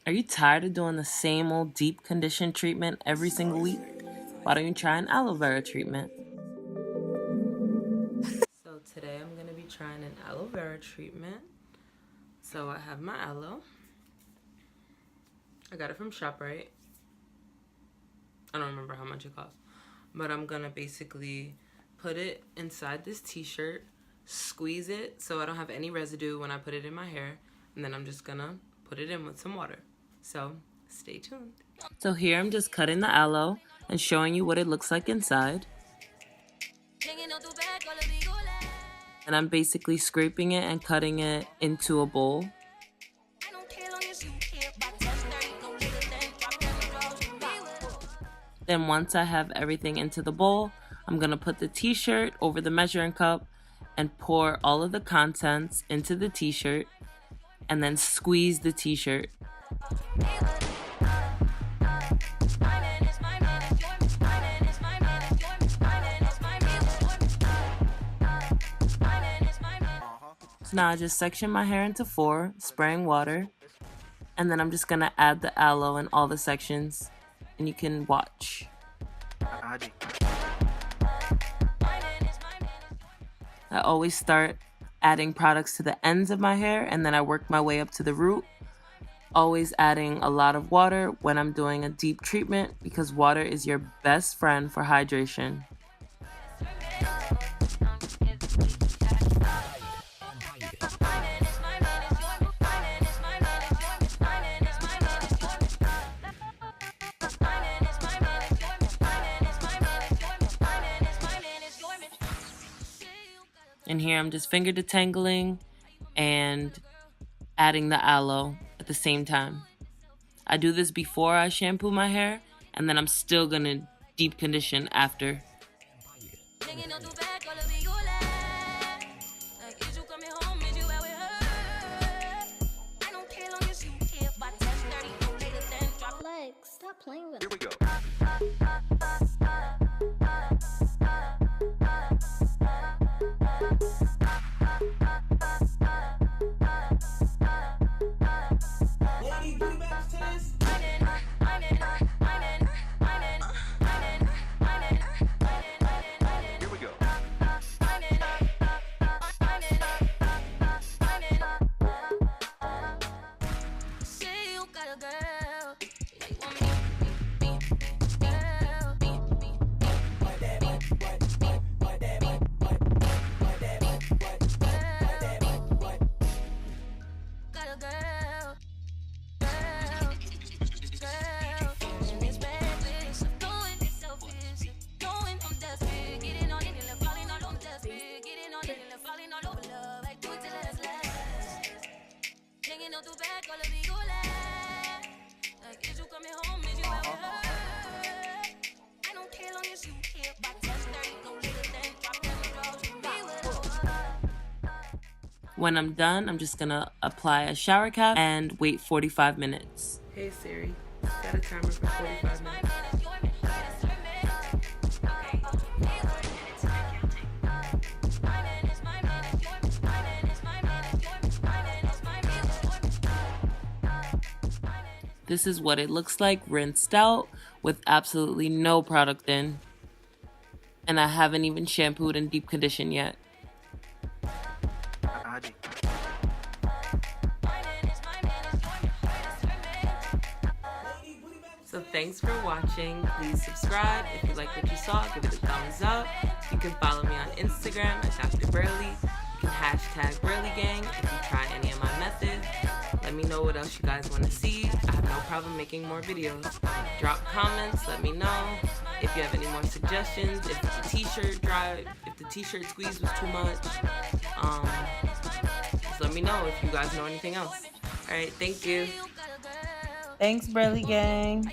Are you tired of doing the same old deep condition treatment every single week? Why don't you try an aloe vera treatment? So today I'm going to be trying an aloe vera treatment. So I have my aloe. I got it from ShopRite. I don't remember how much it costs. But I'm going to basically put it inside this t-shirt, squeeze it so I don't have any residue when I put it in my hair, and then I'm just going to put it in with some water. So stay tuned. So here I'm just cutting the aloe and showing you what it looks like inside. And I'm basically scraping it and cutting it into a bowl. Then once I have everything into the bowl, I'm going to put the t-shirt over the measuring cup and pour all of the contents into the t-shirt and then squeeze the t-shirt. So now I just section my hair into 4, spraying water, and then I'm just going to add the aloe in all the sections, and you can watch. I always start adding products to the ends of my hair, and then I work my way up to the root, always adding a lot of water when I'm doing a deep treatment because water is your best friend for hydration. And here I'm just finger detangling and adding the aloe at the same time. I do this before I shampoo my hair, and then I'm still gonna deep condition after. Stop playing with Here we go. When I'm done, I'm just gonna apply a shower cap and wait 45 minutes. Hey Siri, set a timer for 45 minutes. This is what it looks like rinsed out with absolutely no product in. And I haven't even shampooed and deep conditioned yet. So thanks for watching. Please subscribe. If you like what you saw, give it a thumbs up. You can follow me on Instagram at Dr. Burley. You can hashtag BurleyGang if you try any of my methods. Let me know what else you guys want to see. I have no problem making more videos. Drop comments, let me know. If you have any more suggestions, if the t-shirt squeeze was too much, just let me know if you guys know anything else. Alright, thank you. Thanks, Burley Gang.